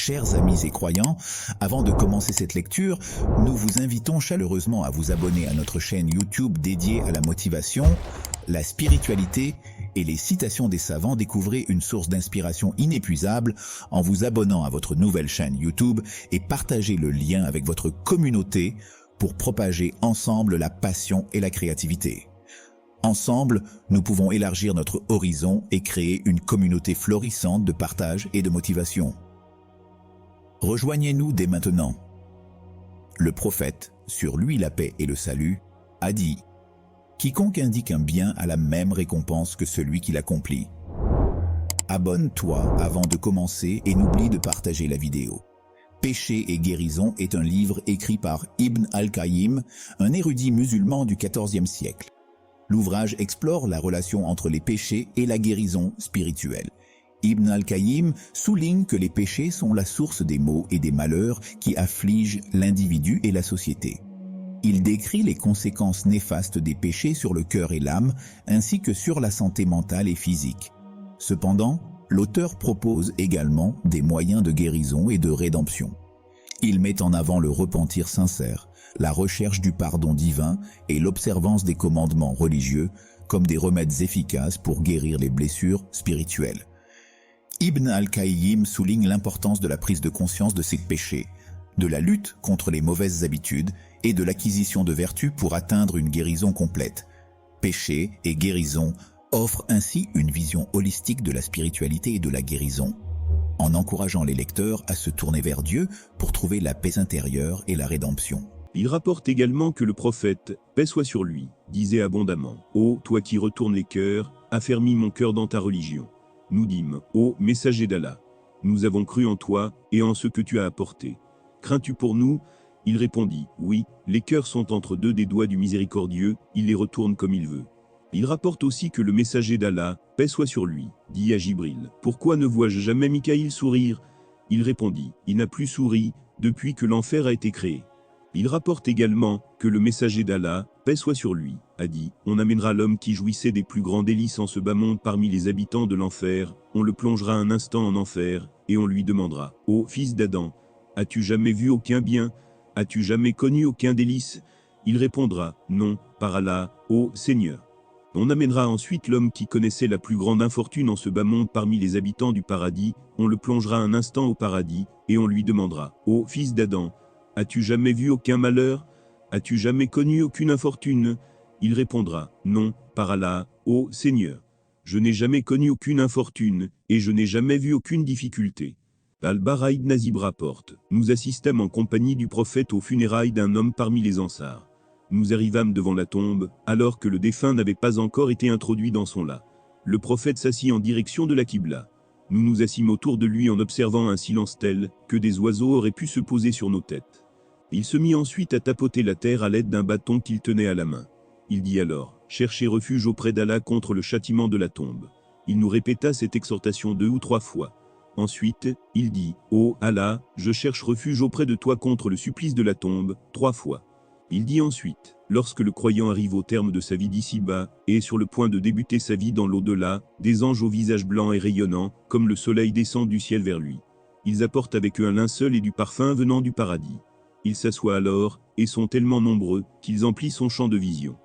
Chers amis et croyants, avant de commencer cette lecture, nous vous invitons chaleureusement à vous abonner à notre chaîne YouTube dédiée à la motivation, la spiritualité et les citations des savants. Découvrez une source d'inspiration inépuisable en vous abonnant à votre nouvelle chaîne YouTube et partagez le lien avec votre communauté pour propager ensemble la passion et la créativité. Ensemble, nous pouvons élargir notre horizon et créer une communauté florissante de partage et de motivation. Rejoignez-nous dès maintenant. Le prophète, sur lui la paix et le salut, a dit « Quiconque indique un bien a la même récompense que celui qui l'accomplit. » Abonne-toi avant de commencer et n'oublie de partager la vidéo. Péché et guérison est un livre écrit par Ibn al-Qayyim, un érudit musulman du XIVe siècle. L'ouvrage explore la relation entre les péchés et la guérison spirituelle. Ibn al-Qayyim souligne que les péchés sont la source des maux et des malheurs qui affligent l'individu et la société. Il décrit les conséquences néfastes des péchés sur le cœur et l'âme, ainsi que sur la santé mentale et physique. Cependant, l'auteur propose également des moyens de guérison et de rédemption. Il met en avant le repentir sincère, la recherche du pardon divin et l'observance des commandements religieux comme des remèdes efficaces pour guérir les blessures spirituelles. Ibn al-Qayyim souligne l'importance de la prise de conscience de ses péchés, de la lutte contre les mauvaises habitudes et de l'acquisition de vertus pour atteindre une guérison complète. Péché et guérison offrent ainsi une vision holistique de la spiritualité et de la guérison, en encourageant les lecteurs à se tourner vers Dieu pour trouver la paix intérieure et la rédemption. Il rapporte également que le prophète, paix soit sur lui, disait abondamment « Ô toi qui retournes les cœurs, affermis mon cœur dans ta religion. Nous dîmes, ô messager d'Allah, nous avons cru en toi et en ce que tu as apporté. Crains-tu pour nous ?» Il répondit « Oui, les cœurs sont entre deux des doigts du miséricordieux, il les retourne comme il veut. » Il rapporte aussi que le messager d'Allah, paix soit sur lui, dit à Jibril « Pourquoi ne vois-je jamais Mikaïl sourire ?» Il répondit « Il n'a plus souri depuis que l'enfer a été créé. » Il rapporte également que le messager d'Allah, paix soit sur lui, a dit « On amènera l'homme qui jouissait des plus grands délices en ce bas monde parmi les habitants de l'enfer, on le plongera un instant en enfer, et on lui demandera « Ô fils d'Adam, as-tu jamais vu aucun bien? As-tu jamais connu aucun délice ?» Il répondra « Non, par Allah, ô Seigneur. » On amènera ensuite l'homme qui connaissait la plus grande infortune en ce bas monde parmi les habitants du paradis, on le plongera un instant au paradis, et on lui demandera « Ô fils d'Adam, as-tu jamais vu aucun malheur? As-tu jamais connu aucune infortune ?» Il répondra « Non, par Allah, ô Seigneur. Je n'ai jamais connu aucune infortune, et je n'ai jamais vu aucune difficulté. » Al-Bara ibn Azib rapporte « Nous assistâmes en compagnie du prophète aux funérailles d'un homme parmi les Ansars. Nous arrivâmes devant la tombe, alors que le défunt n'avait pas encore été introduit dans son lat. Le prophète s'assit en direction de la Qibla. Nous nous assîmes autour de lui en observant un silence tel que des oiseaux auraient pu se poser sur nos têtes. Il se mit ensuite à tapoter la terre à l'aide d'un bâton qu'il tenait à la main. Il dit alors, cherchez refuge auprès d'Allah contre le châtiment de la tombe. Il nous répéta cette exhortation 2 ou 3 fois. Ensuite, il dit, ô Allah, je cherche refuge auprès de toi contre le supplice de la tombe, 3 fois. Il dit ensuite, lorsque le croyant arrive au terme de sa vie d'ici-bas, et est sur le point de débuter sa vie dans l'au-delà, des anges au visage blanc et rayonnant, comme le soleil descendent du ciel vers lui. Ils apportent avec eux un linceul et du parfum venant du paradis. Ils s'assoient alors, et sont tellement nombreux, qu'ils emplissent son champ de vision.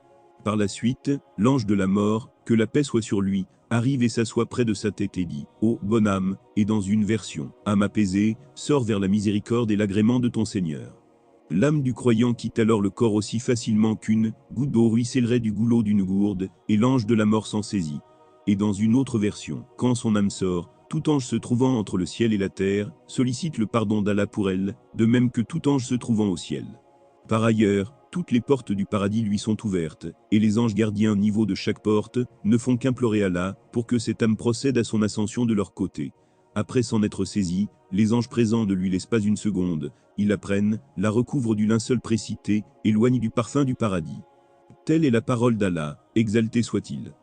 Par la suite, l'ange de la mort, que la paix soit sur lui, arrive et s'assoit près de sa tête et dit, ô bonne âme, et dans une version, âme apaisée, sors vers la miséricorde et l'agrément de ton Seigneur. L'âme du croyant quitte alors le corps aussi facilement qu'une goutte d'eau ruissellerait du goulot d'une gourde, et l'ange de la mort s'en saisit. Et dans une autre version, quand son âme sort, tout ange se trouvant entre le ciel et la terre, sollicite le pardon d'Allah pour elle, de même que tout ange se trouvant au ciel. Par ailleurs, toutes les portes du paradis lui sont ouvertes, et les anges gardiens au niveau de chaque porte ne font qu'implorer Allah pour que cette âme procède à son ascension de leur côté. Après s'en être saisis, les anges présents ne lui laissent pas une seconde, ils la prennent, la recouvrent du linceul précité, éloignent du parfum du paradis. Telle est la parole d'Allah, exalté soit-il.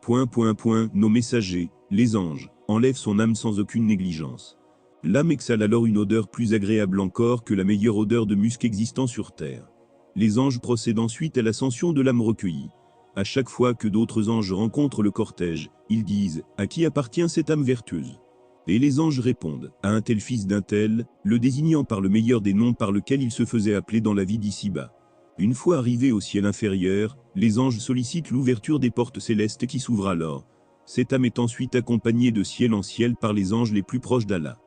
Nos messagers, les anges, enlèvent son âme sans aucune négligence. L'âme exhale alors une odeur plus agréable encore que la meilleure odeur de musc existant sur terre. Les anges procèdent ensuite à l'ascension de l'âme recueillie. À chaque fois que d'autres anges rencontrent le cortège, ils disent « À qui appartient cette âme vertueuse ?» Et les anges répondent à un tel fils d'un tel, le désignant par le meilleur des noms par lequel il se faisait appeler dans la vie d'ici-bas. Une fois arrivés au ciel inférieur, les anges sollicitent l'ouverture des portes célestes qui s'ouvrent alors. Cette âme est ensuite accompagnée de ciel en ciel par les anges les plus proches d'Allah.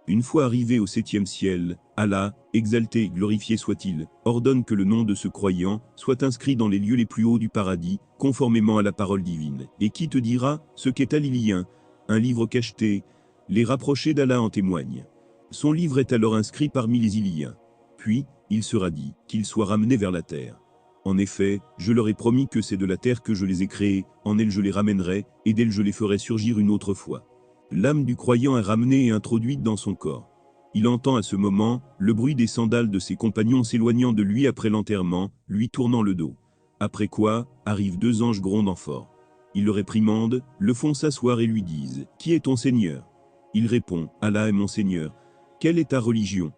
Une fois arrivé au 7e ciel, Allah, exalté et glorifié soit-il, ordonne que le nom de ce croyant soit inscrit dans les lieux les plus hauts du paradis, conformément à la parole divine. Et qui te dira ce qu'est Al-Iliyyin, un livre cacheté? Les rapprochés d'Allah en témoignent. Son livre est alors inscrit parmi les Iliyins. Puis, il sera dit qu'il soit ramené vers la terre. En effet, je leur ai promis que c'est de la terre que je les ai créés, en elle je les ramènerai, et d'elle je les ferai surgir une autre fois. L'âme du croyant est ramenée et introduite dans son corps. Il entend à ce moment le bruit des sandales de ses compagnons s'éloignant de lui après l'enterrement, lui tournant le dos. Après quoi, arrivent 2 anges grondant fort. Ils le réprimandent, le font s'asseoir et lui disent « Qui est ton Seigneur ?» Il répond « Allah est mon Seigneur. » « Quelle est ta religion ?»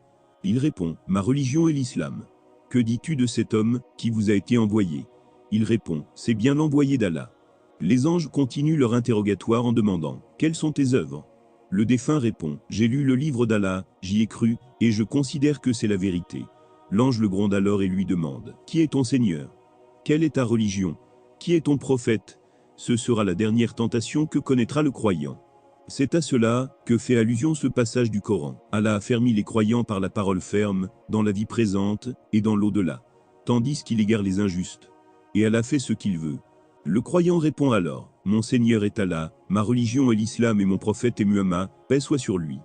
Il répond « Ma religion est l'islam. » « Que dis-tu de cet homme qui vous a été envoyé ?» Il répond « C'est bien l'envoyé d'Allah. » Les anges continuent leur interrogatoire en demandant « Quelles sont tes œuvres ?» Le défunt répond « J'ai lu le livre d'Allah, j'y ai cru, et je considère que c'est la vérité. » L'ange le gronde alors et lui demande « Qui est ton Seigneur ? Quelle est ta religion ? Qui est ton prophète ?» Ce sera la dernière tentation que connaîtra le croyant. C'est à cela que fait allusion ce passage du Coran. Allah a fermi les croyants par la parole ferme, dans la vie présente et dans l'au-delà, tandis qu'il égare les injustes. Et Allah fait ce qu'il veut. Le croyant répond alors, « Mon Seigneur est Allah, ma religion est l'islam et mon prophète est Muhammad, paix soit sur lui. »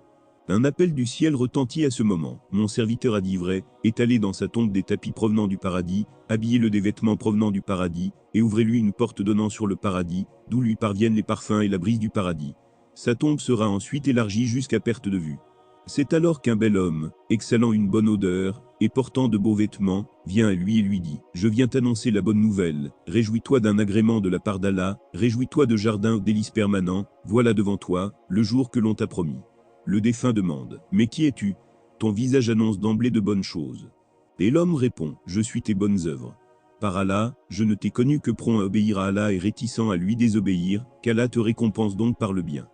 Un appel du ciel retentit à ce moment. Mon serviteur a dit vrai, étalez dans sa tombe des tapis provenant du paradis, habillez-le des vêtements provenant du paradis, et ouvrez-lui une porte donnant sur le paradis, d'où lui parviennent les parfums et la brise du paradis. Sa tombe sera ensuite élargie jusqu'à perte de vue. C'est alors qu'un bel homme, exhalant une bonne odeur, et portant de beaux vêtements, vient à lui et lui dit « Je viens t'annoncer la bonne nouvelle, réjouis-toi d'un agrément de la part d'Allah, réjouis-toi de jardins aux délices permanents, voilà devant toi, le jour que l'on t'a promis. » Le défunt demande « Mais qui es-tu ? Ton visage annonce d'emblée de bonnes choses. » Et l'homme répond « Je suis tes bonnes œuvres. Par Allah, je ne t'ai connu que prompt à obéir à Allah et réticent à lui désobéir, qu'Allah te récompense donc par le bien. »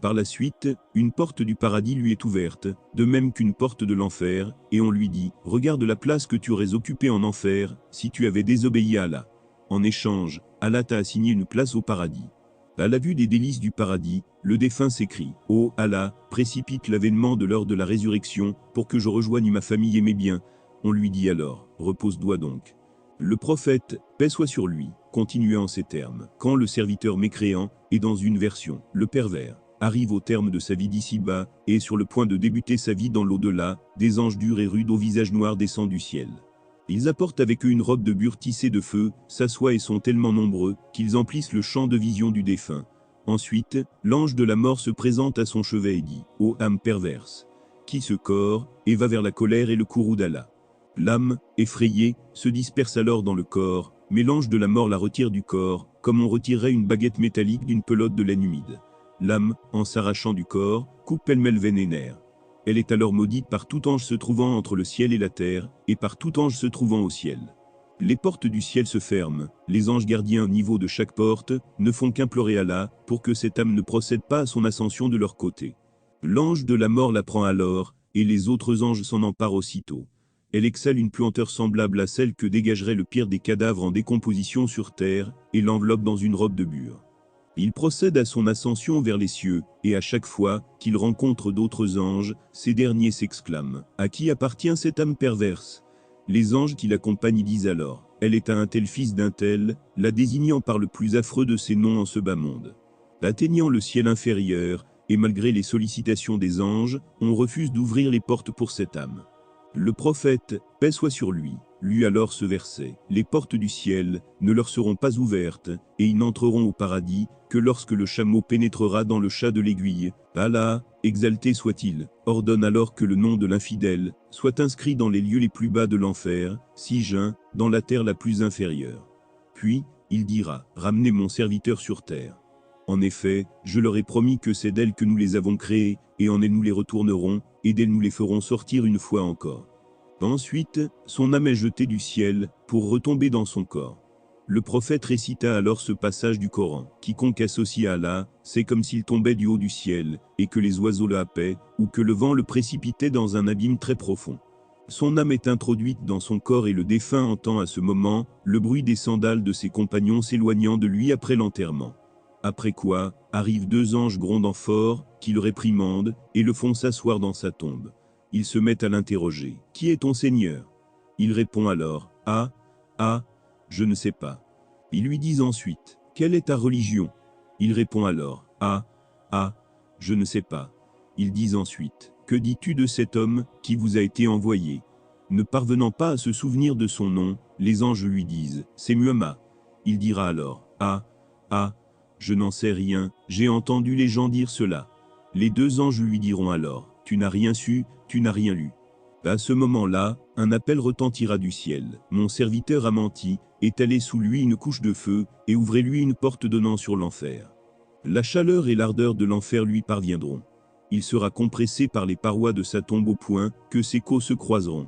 Par la suite, une porte du paradis lui est ouverte, de même qu'une porte de l'enfer, et on lui dit « Regarde la place que tu aurais occupée en enfer, si tu avais désobéi à Allah. En échange, Allah t'a assigné une place au paradis. » À la vue des délices du paradis, le défunt s'écrie « Ô Allah, précipite l'avènement de l'heure de la résurrection, pour que je rejoigne ma famille et mes biens. » On lui dit alors « Repose-toi donc. » Le prophète, paix soit sur lui, continua en ces termes « Quand le serviteur mécréant, et dans une version, le pervers, arrive au terme de sa vie d'ici-bas, et est sur le point de débuter sa vie dans l'au-delà, des anges durs et rudes au visage noir descendent du ciel. Ils apportent avec eux une robe de bure tissée de feu, s'assoient et sont tellement nombreux, qu'ils emplissent le champ de vision du défunt. Ensuite, l'ange de la mort se présente à son chevet et dit « Ô âme perverse, qui ce corps, et va vers la colère et le courroux d'Allah. » L'âme, effrayée, se disperse alors dans le corps, mais l'ange de la mort la retire du corps, comme on retirerait une baguette métallique d'une pelote de laine humide. L'âme, en s'arrachant du corps, coupe pêle-mêle veine et nerfs. Elle est alors maudite par tout ange se trouvant entre le ciel et la terre, et par tout ange se trouvant au ciel. Les portes du ciel se ferment, les anges gardiens au niveau de chaque porte ne font qu'implorer Allah pour que cette âme ne procède pas à son ascension de leur côté. L'ange de la mort la prend alors, et les autres anges s'en emparent aussitôt. Elle exhale une puanteur semblable à celle que dégagerait le pire des cadavres en décomposition sur terre, et l'enveloppe dans une robe de bure. Il procède à son ascension vers les cieux, et à chaque fois qu'il rencontre d'autres anges, ces derniers s'exclament « À qui appartient cette âme perverse ?» Les anges qui l'accompagnent disent alors « Elle est à un tel fils d'un tel », la désignant par le plus affreux de ses noms en ce bas monde. Atteignant le ciel inférieur, et malgré les sollicitations des anges, on refuse d'ouvrir les portes pour cette âme. Le prophète, paix soit sur lui, lut alors ce verset « Les portes du ciel ne leur seront pas ouvertes, et ils n'entreront au paradis que lorsque le chameau pénétrera dans le chat de l'aiguille. Allah, exalté soit-il, ordonne alors que le nom de l'infidèle soit inscrit dans les lieux les plus bas de l'enfer, Sijin, dans la terre la plus inférieure. Puis, il dira « Ramenez mon serviteur sur terre. En effet, je leur ai promis que c'est d'elle que nous les avons créés, et en elle nous les retournerons, et d'elle nous les ferons sortir une fois encore. » Ensuite, son âme est jetée du ciel, pour retomber dans son corps. Le prophète récita alors ce passage du Coran. Quiconque associe à Allah, c'est comme s'il tombait du haut du ciel, et que les oiseaux le happaient, ou que le vent le précipitait dans un abîme très profond. Son âme est introduite dans son corps et le défunt entend à ce moment le bruit des sandales de ses compagnons s'éloignant de lui après l'enterrement. Après quoi, arrivent deux anges grondant fort, qui le réprimandent, et le font s'asseoir dans sa tombe. Ils se mettent à l'interroger. « Qui est ton Seigneur ?» Il répond alors « Ah, ah, je ne sais pas. » Ils lui disent ensuite « Quelle est ta religion ?» Il répond alors « Ah, ah, je ne sais pas. » Ils disent ensuite « Que dis-tu de cet homme qui vous a été envoyé ?» Ne parvenant pas à se souvenir de son nom, les anges lui disent « C'est Muhammad. » Il dira alors « Ah, ah, je n'en sais rien, j'ai entendu les gens dire cela. » Les deux anges lui diront alors « Tu n'as rien su, tu n'as rien lu. » À ce moment-là, un appel retentira du ciel. « Mon serviteur a menti, étalez sous lui une couche de feu, et ouvrez-lui une porte donnant sur l'enfer. » La chaleur et l'ardeur de l'enfer lui parviendront. Il sera compressé par les parois de sa tombe au point que ses côtes se croiseront.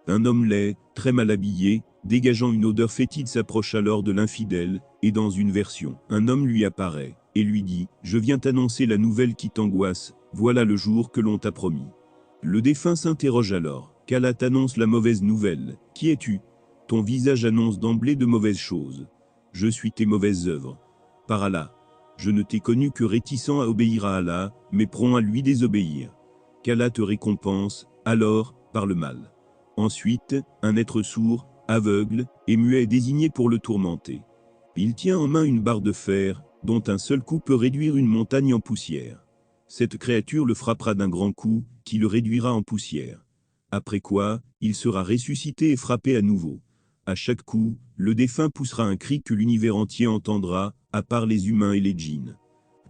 Un homme laid, très mal habillé, dégageant une odeur fétide s'approche alors de l'infidèle, et dans une version, un homme lui apparaît, et lui dit « Je viens t'annoncer la nouvelle qui t'angoisse, voilà le jour que l'on t'a promis. » Le défunt s'interroge alors « Qu'Allah t'annonce la mauvaise nouvelle, qui es-tu ? Ton visage annonce d'emblée de mauvaises choses. Je suis tes mauvaises œuvres. Par Allah, je ne t'ai connu que réticent à obéir à Allah, mais prompt à lui désobéir. Qu'Allah te récompense, alors, par le mal. » Ensuite, un être sourd, aveugle et muet est désigné pour le tourmenter. Il tient en main une barre de fer, dont un seul coup peut réduire une montagne en poussière. Cette créature le frappera d'un grand coup, qui le réduira en poussière. Après quoi, il sera ressuscité et frappé à nouveau. À chaque coup, le défunt poussera un cri que l'univers entier entendra, à part les humains et les djinns.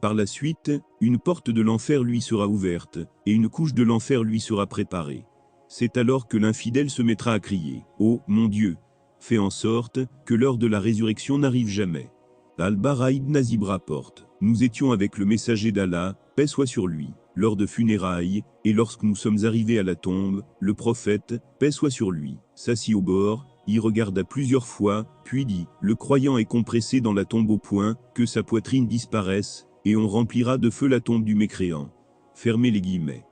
Par la suite, une porte de l'enfer lui sera ouverte, et une couche de l'enfer lui sera préparée. C'est alors que l'infidèle se mettra à crier « Oh, mon Dieu ! Fais en sorte que l'heure de la résurrection n'arrive jamais. » Al-Bara ibn Azib rapporte « Nous étions avec le messager d'Allah, paix soit sur lui, lors de funérailles, et lorsque nous sommes arrivés à la tombe, le prophète, paix soit sur lui, s'assit au bord, y regarda plusieurs fois, puis dit « Le croyant est compressé dans la tombe au point que sa poitrine disparaisse, et on remplira de feu la tombe du mécréant. » Fermez les guillemets.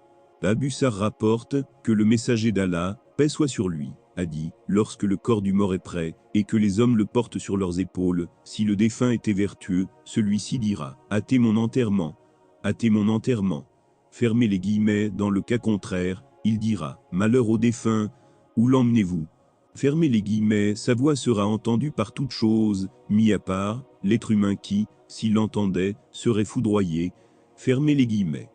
Abu Sar rapporte que le messager d'Allah, paix soit sur lui, a dit « Lorsque le corps du mort est prêt, et que les hommes le portent sur leurs épaules, si le défunt était vertueux, celui-ci dira « Hâtez mon enterrement, hâtez mon enterrement. » Fermez les guillemets, dans le cas contraire, il dira « Malheur au défunt, où l'emmenez-vous » Fermez les guillemets, sa voix sera entendue par toute chose, mis à part, l'être humain qui, s'il l'entendait, serait foudroyé. Fermez les guillemets.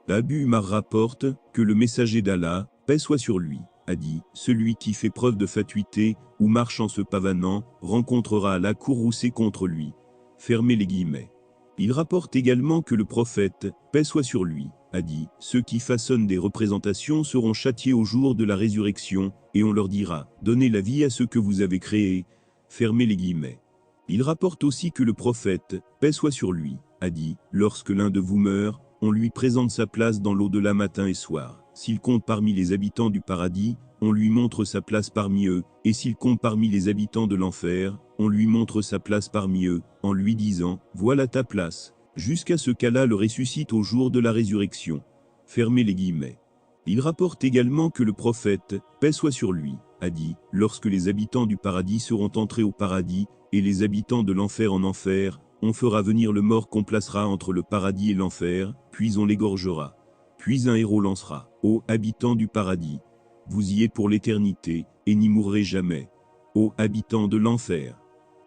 Abu Umar rapporte que le messager d'Allah, paix soit sur lui, a dit « Celui qui fait preuve de fatuité, ou marche en se pavanant, rencontrera Allah courroucé contre lui. » Fermez les guillemets. Il rapporte également que le prophète, paix soit sur lui, a dit « Ceux qui façonnent des représentations seront châtiés au jour de la résurrection, et on leur dira « Donnez la vie à ceux que vous avez créés. » Fermez les guillemets. Il rapporte aussi que le prophète, paix soit sur lui, a dit « Lorsque l'un de vous meurt, on lui présente sa place dans l'au-delà matin et soir. S'il compte parmi les habitants du paradis, on lui montre sa place parmi eux, et s'il compte parmi les habitants de l'enfer, on lui montre sa place parmi eux, en lui disant « Voilà ta place », jusqu'à ce qu'Allah le ressuscite au jour de la résurrection. Fermez les guillemets. Il rapporte également que le prophète, paix soit sur lui, a dit « Lorsque les habitants du paradis seront entrés au paradis, et les habitants de l'enfer en enfer, on fera venir le mort qu'on placera entre le paradis et l'enfer, puis on l'égorgera. Puis un héros lancera, ô habitants du paradis, vous y êtes pour l'éternité, et n'y mourrez jamais. Ô habitants de l'enfer,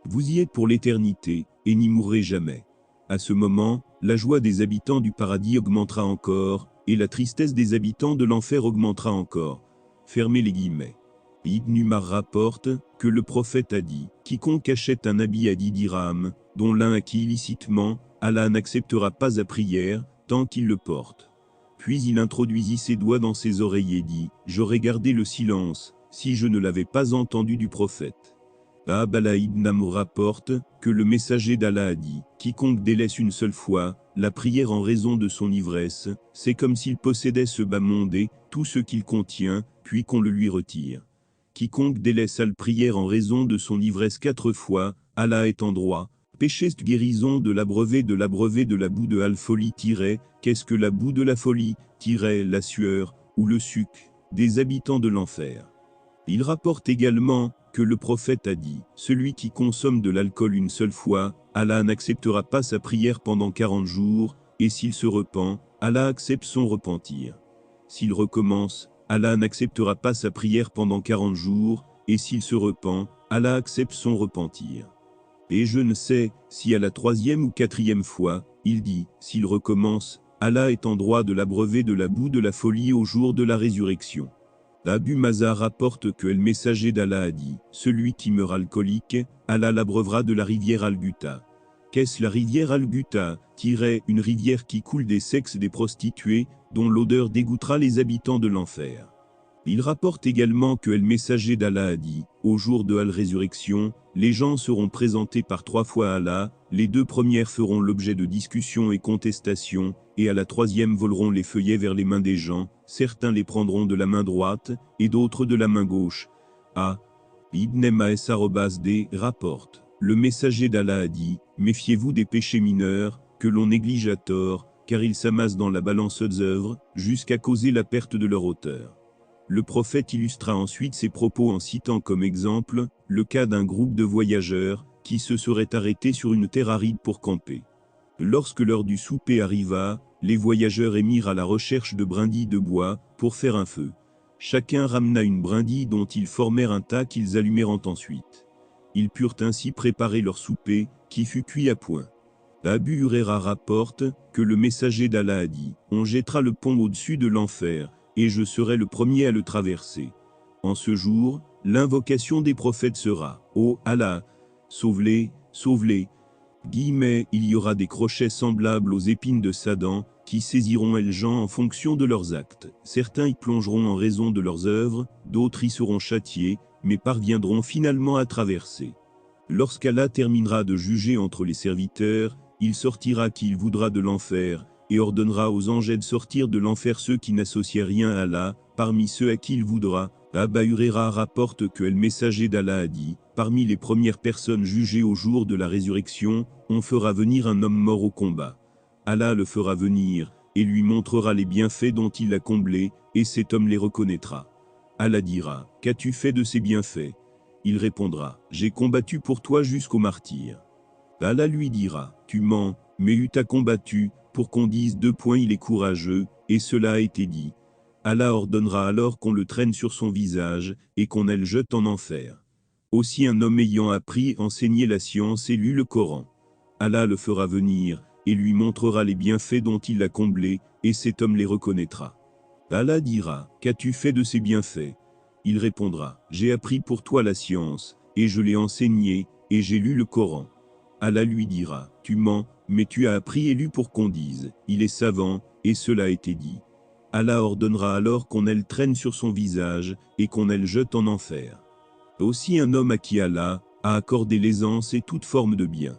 vous y êtes pour l'éternité, et n'y mourrez jamais. À ce moment, la joie des habitants du paradis augmentera encore, et la tristesse des habitants de l'enfer augmentera encore. Fermez les guillemets. Ibn Umar rapporte que le prophète a dit « Quiconque achète un habit à 10 dirhams, dont l'un acquis illicitement, Allah n'acceptera pas à prière, tant qu'il le porte. » Puis il introduisit ses doigts dans ses oreilles et dit « J'aurais gardé le silence, si je ne l'avais pas entendu du prophète. » Abala ibn Amr rapporte que le messager d'Allah a dit « Quiconque délaisse une seule fois la prière en raison de son ivresse, c'est comme s'il possédait ce bas monde et tout ce qu'il contient, puis qu'on le lui retire. Quiconque délaisse la prière en raison de son ivresse 4 fois, Allah est en droit. Péché guérison de l'abreuvé de la boue de al-folie qu'est-ce que la boue de la folie la sueur, ou le suc, des habitants de l'enfer. Il rapporte également que le prophète a dit, celui qui consomme de l'alcool une seule fois, Allah n'acceptera pas sa prière pendant 40 jours, et s'il se repent, Allah accepte son repentir. S'il recommence, Allah n'acceptera pas sa prière pendant 40 jours, et s'il se repent, Allah accepte son repentir. Et je ne sais si à la 3e ou 4e fois, il dit, s'il recommence, Allah est en droit de l'abreuver de la boue de la folie au jour de la résurrection. Abu Maza rapporte que le messager d'Allah a dit, celui qui meurt alcoolique, Allah l'abreuvera de la rivière Al-Guta. Qu'est-ce la rivière Al-Guta? Une rivière qui coule des sexes des prostituées, dont l'odeur dégoûtera les habitants de l'enfer. Il rapporte également que le messager d'Allah a dit, au jour de Al-Résurrection, les gens seront présentés par 3 fois à Allah, les 2 premières feront l'objet de discussions et contestations, et à la 3e voleront les feuillets vers les mains des gens, certains les prendront de la main droite, et d'autres de la main gauche. Ibn Ma'es rapporte, le messager d'Allah a dit, méfiez-vous des péchés mineurs, que l'on néglige à tort, car ils s'amassent dans la balance des œuvres, jusqu'à causer la perte de leur auteur. Le prophète illustra ensuite ses propos en citant comme exemple le cas d'un groupe de voyageurs qui se seraient arrêtés sur une terre aride pour camper. Lorsque l'heure du souper arriva, les voyageurs émirent à la recherche de brindilles de bois pour faire un feu. Chacun ramena une brindille dont ils formèrent un tas qu'ils allumèrent ensuite. Ils purent ainsi préparer leur souper, qui fut cuit à point. Abu Huraira rapporte que le messager d'Allah a dit, on jettera le pont au-dessus de l'enfer, et je serai le premier à le traverser. En ce jour, l'invocation des prophètes sera « Ô Allah, sauve-les, sauve-les ». Il y aura des crochets semblables aux épines de Satan, qui saisiront les gens en fonction de leurs actes. Certains y plongeront en raison de leurs œuvres, d'autres y seront châtiés, mais parviendront finalement à traverser. Lorsqu'Allah terminera de juger entre les serviteurs, il sortira qui il voudra de l'enfer, et ordonnera aux anges de sortir de l'enfer ceux qui n'associaient rien à Allah, parmi ceux à qui il voudra. Abu Huraira rapporte que le messager d'Allah a dit, parmi les premières personnes jugées au jour de la résurrection, on fera venir un homme mort au combat. Allah le fera venir, et lui montrera les bienfaits dont il l'a comblé, et cet homme les reconnaîtra. Allah dira, qu'as-tu fait de ces bienfaits? Il répondra, j'ai combattu pour toi jusqu'au martyre. Allah lui dira, tu mens, mais t'as combattu, pour qu'on dise il est courageux, et cela a été dit. Allah ordonnera alors qu'on le traîne sur son visage, et qu'on le jette en enfer. Aussi un homme ayant appris, enseigné la science et lu le Coran. Allah le fera venir, et lui montrera les bienfaits dont il l'a comblé, et cet homme les reconnaîtra. Allah dira, qu'as-tu fait de ces bienfaits? Il répondra, j'ai appris pour toi la science, et je l'ai enseigné, et j'ai lu le Coran. Allah lui dira, tu mens, mais tu as appris et lu pour qu'on dise, il est savant, et cela a été dit. Allah ordonnera alors qu'on le traîne sur son visage, et qu'on le jette en enfer. Aussi un homme à qui Allah a accordé l'aisance et toute forme de bien.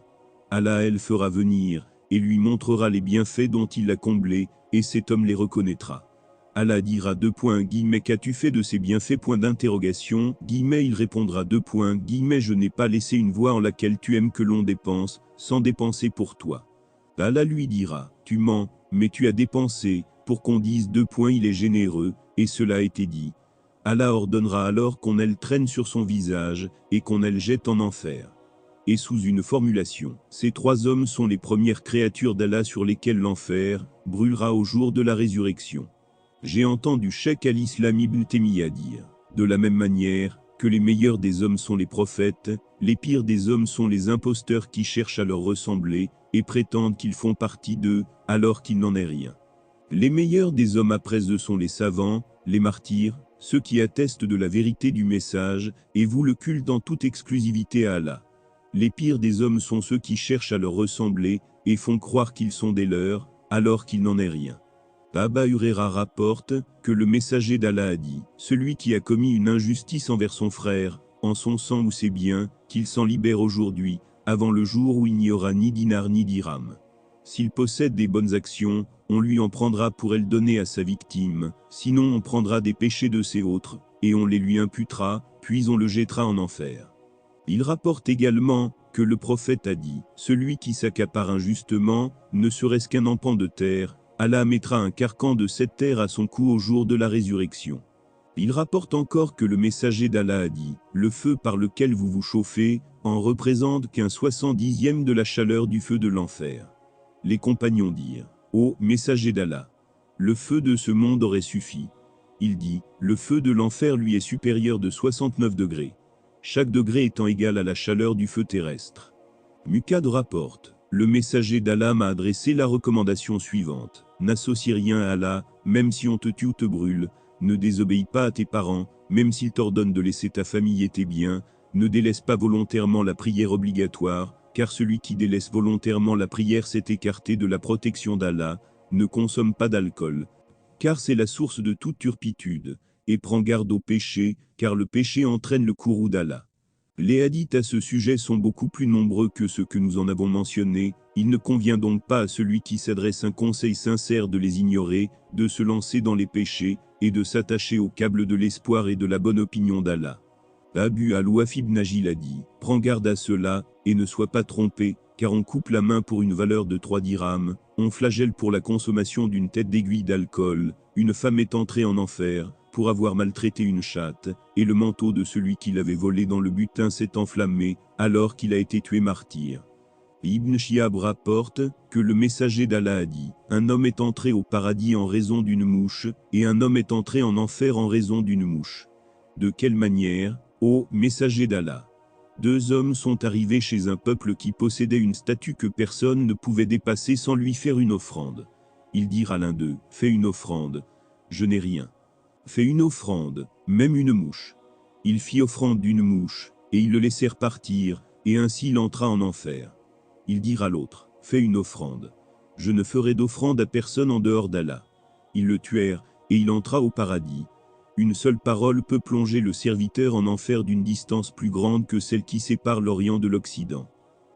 Allah elle fera venir, et lui montrera les bienfaits dont il l'a comblé, et cet homme les reconnaîtra. Allah dira qu'as-tu fait de ces bienfaits il répondra je n'ai pas laissé une voie en laquelle tu aimes que l'on dépense, sans dépenser pour toi. Allah lui dira, tu mens, mais tu as dépensé, pour qu'on dise il est généreux, et cela a été dit. Allah ordonnera alors qu'on le traîne sur son visage, et qu'on le jette en enfer. Et sous une formulation, ces 3 hommes sont les premières créatures d'Allah sur lesquelles l'enfer brûlera au jour de la résurrection. J'ai entendu Cheikh al-Islam ibn Taymiyyah dire, de la même manière que les meilleurs des hommes sont les prophètes, les pires des hommes sont les imposteurs qui cherchent à leur ressembler et prétendent qu'ils font partie d'eux, alors qu'il n'en est rien. Les meilleurs des hommes après eux sont les savants, les martyrs, ceux qui attestent de la vérité du message et vouent le culte en toute exclusivité à Allah. Les pires des hommes sont ceux qui cherchent à leur ressembler et font croire qu'ils sont des leurs, alors qu'il n'en est rien. Abu Huraira rapporte que le messager d'Allah a dit, celui qui a commis une injustice envers son frère, en son sang ou ses biens, qu'il s'en libère aujourd'hui, avant le jour où il n'y aura ni dinar ni dirham. S'il possède des bonnes actions, on lui en prendra pour elles donner à sa victime, sinon on prendra des péchés de ses autres, et on les lui imputera, puis on le jettera en enfer. Il rapporte également que le prophète a dit, celui qui s'accapare injustement, ne serait-ce qu'un empan de terre, Allah mettra un carcan de cette terre à son cou au jour de la résurrection. Il rapporte encore que le messager d'Allah a dit, le feu par lequel vous vous chauffez, en représente qu'un 70e de la chaleur du feu de l'enfer. Les compagnons dirent, ô messager d'Allah, le feu de ce monde aurait suffi. Il dit, le feu de l'enfer lui est supérieur de 69 degrés. Chaque degré étant égal à la chaleur du feu terrestre. Muqad rapporte, le messager d'Allah m'a adressé la recommandation suivante, n'associe rien à Allah, même si on te tue ou te brûle, ne désobéis pas à tes parents, même s'ils t'ordonnent de laisser ta famille et tes biens, ne délaisse pas volontairement la prière obligatoire, car celui qui délaisse volontairement la prière s'est écarté de la protection d'Allah, ne consomme pas d'alcool, car c'est la source de toute turpitude, et prends garde au péché, car le péché entraîne le courroux d'Allah. Les hadiths à ce sujet sont beaucoup plus nombreux que ceux que nous en avons mentionnés, il ne convient donc pas à celui qui s'adresse un conseil sincère de les ignorer, de se lancer dans les péchés, et de s'attacher au câble de l'espoir et de la bonne opinion d'Allah. Abu al-Waf ibn Najil a dit, prends garde à cela, et ne sois pas trompé, car on coupe la main pour une valeur de 3 dirhams, on flagelle pour la consommation d'une tête d'aiguille d'alcool, une femme est entrée en enfer, pour avoir maltraité une chatte, et le manteau de celui qui l'avait volé dans le butin s'est enflammé, alors qu'il a été tué martyr. Ibn Shihab rapporte que le messager d'Allah a dit, un homme est entré au paradis en raison d'une mouche, et un homme est entré en enfer en raison d'une mouche. De quelle manière, ô messager d'Allah? 2 hommes sont arrivés chez un peuple qui possédait une statue que personne ne pouvait dépasser sans lui faire une offrande. Ils dirent à l'un d'eux, fais une offrande. Je n'ai rien. Fais une offrande, même une mouche. Il fit offrande d'une mouche, et ils le laissèrent partir, et ainsi il entra en enfer. Ils dirent à l'autre, fais une offrande. Je ne ferai d'offrande à personne en dehors d'Allah. Ils le tuèrent, et il entra au paradis. Une seule parole peut plonger le serviteur en enfer d'une distance plus grande que celle qui sépare l'Orient de l'Occident.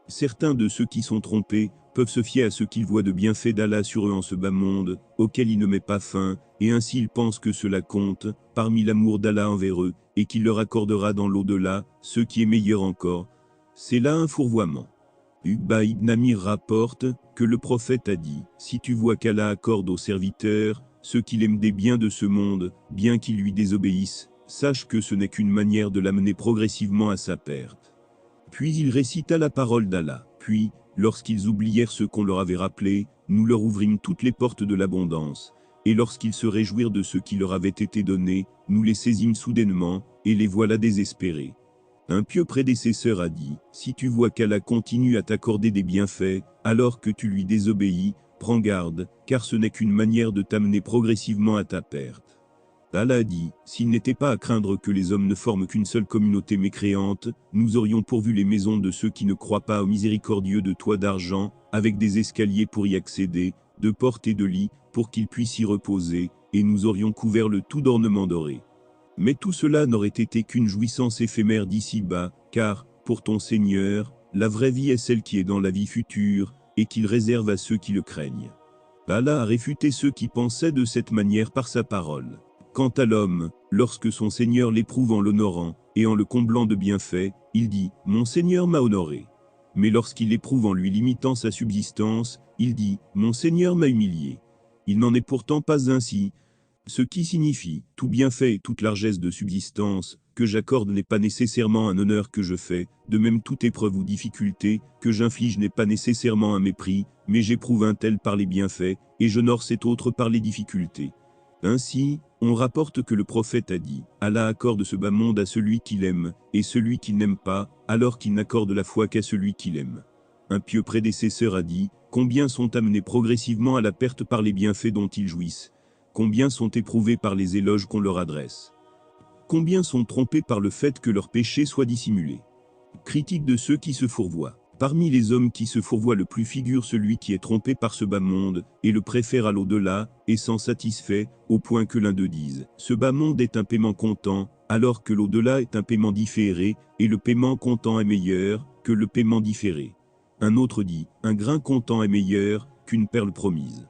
Certains de ceux qui sont trompés peuvent se fier à ce qu'ils voient de bienfaits d'Allah sur eux en ce bas monde, auquel il ne met pas fin, et ainsi ils pensent que cela compte, parmi l'amour d'Allah envers eux, et qu'il leur accordera dans l'au-delà, ce qui est meilleur encore. C'est là un fourvoiement. Uqba ibn Amir rapporte que le prophète a dit, si tu vois qu'Allah accorde aux serviteurs ceux qu'il aime des biens de ce monde, bien qu'ils lui désobéissent, sache que ce n'est qu'une manière de l'amener progressivement à sa perte. Puis il récita la parole d'Allah. Puis, lorsqu'ils oublièrent ce qu'on leur avait rappelé, nous leur ouvrîmes toutes les portes de l'abondance, et lorsqu'ils se réjouirent de ce qui leur avait été donné, nous les saisîmes soudainement, et les voilà désespérés. Un pieux prédécesseur a dit, si tu vois qu'Allah continue à t'accorder des bienfaits, alors que tu lui désobéis, prends garde, car ce n'est qu'une manière de t'amener progressivement à ta perte. Allah a dit, s'il n'était pas à craindre que les hommes ne forment qu'une seule communauté mécréante, nous aurions pourvu les maisons de ceux qui ne croient pas au miséricordieux de toits d'argent, avec des escaliers pour y accéder, de portes et de lits, pour qu'ils puissent y reposer, et nous aurions couvert le tout d'ornements dorés. Mais tout cela n'aurait été qu'une jouissance éphémère d'ici-bas, car, pour ton Seigneur, la vraie vie est celle qui est dans la vie future, et qu'il réserve à ceux qui le craignent. Allah a réfuté ceux qui pensaient de cette manière par sa parole. Quant à l'homme, lorsque son Seigneur l'éprouve en l'honorant, et en le comblant de bienfaits, il dit « Mon Seigneur m'a honoré ». Mais lorsqu'il l'éprouve en lui limitant sa subsistance, il dit « Mon Seigneur m'a humilié ». Il n'en est pourtant pas ainsi, ce qui signifie « Tout bienfait et toute largesse de subsistance que j'accorde n'est pas nécessairement un honneur que je fais, de même toute épreuve ou difficulté que j'inflige n'est pas nécessairement un mépris, mais j'éprouve un tel par les bienfaits, et j'honore cet autre par les difficultés. » Ainsi, on rapporte que le prophète a dit « Allah accorde ce bas monde à celui qu'il aime, et celui qu'il n'aime pas, alors qu'il n'accorde la foi qu'à celui qu'il aime. » Un pieux prédécesseur a dit « Combien sont amenés progressivement à la perte par les bienfaits dont ils jouissent? Combien sont éprouvés par les éloges qu'on leur adresse? Combien sont trompés par le fait que leurs péchés soient dissimulés? » Critique de ceux qui se fourvoient. Parmi les hommes qui se fourvoient le plus figure celui qui est trompé par ce bas monde, et le préfère à l'au-delà, et s'en satisfait, au point que l'un d'eux dise « Ce bas monde est un paiement comptant, alors que l'au-delà est un paiement différé, et le paiement comptant est meilleur que le paiement différé. » Un autre dit « Un grain comptant est meilleur qu'une perle promise. »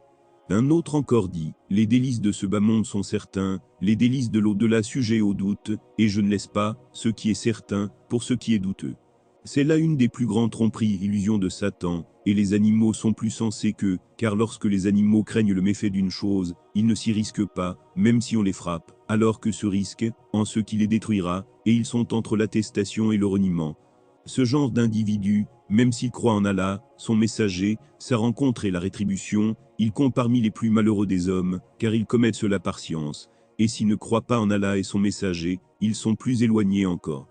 Un autre encore dit « Les délices de ce bas monde sont certains, les délices de l'au-delà sujets au doute, et je ne laisse pas ce qui est certain pour ce qui est douteux. » C'est là une des plus grandes tromperies et illusions de Satan, et les animaux sont plus sensés qu'eux, car lorsque les animaux craignent le méfait d'une chose, ils ne s'y risquent pas, même si on les frappe, alors que se risquent, en ce qui les détruira, et ils sont entre l'attestation et le reniement. Ce genre d'individu, même s'il croit en Allah, son messager, sa rencontre et la rétribution, il compte parmi les plus malheureux des hommes, car ils commettent cela par science, et s'ils ne croient pas en Allah et son messager, ils sont plus éloignés encore.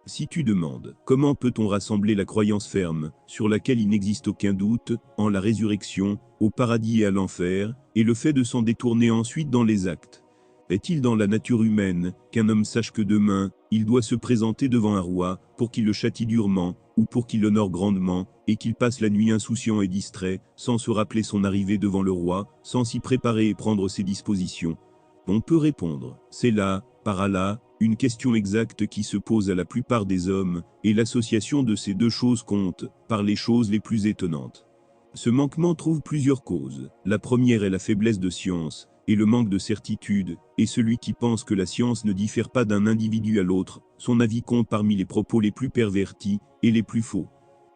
Si tu demandes, comment peut-on rassembler la croyance ferme, sur laquelle il n'existe aucun doute, en la résurrection, au paradis et à l'enfer, et le fait de s'en détourner ensuite dans les actes? Est-il dans la nature humaine, qu'un homme sache que demain, il doit se présenter devant un roi, pour qu'il le châtie durement, ou pour qu'il l'honore grandement, et qu'il passe la nuit insouciant et distrait, sans se rappeler son arrivée devant le roi, sans s'y préparer et prendre ses dispositions? On peut répondre, c'est là, par Allah, une question exacte qui se pose à la plupart des hommes, et l'association de ces deux choses compte, par les choses les plus étonnantes. Ce manquement trouve plusieurs causes. La première est la faiblesse de science, et le manque de certitude, et celui qui pense que la science ne diffère pas d'un individu à l'autre, son avis compte parmi les propos les plus pervertis, et les plus faux.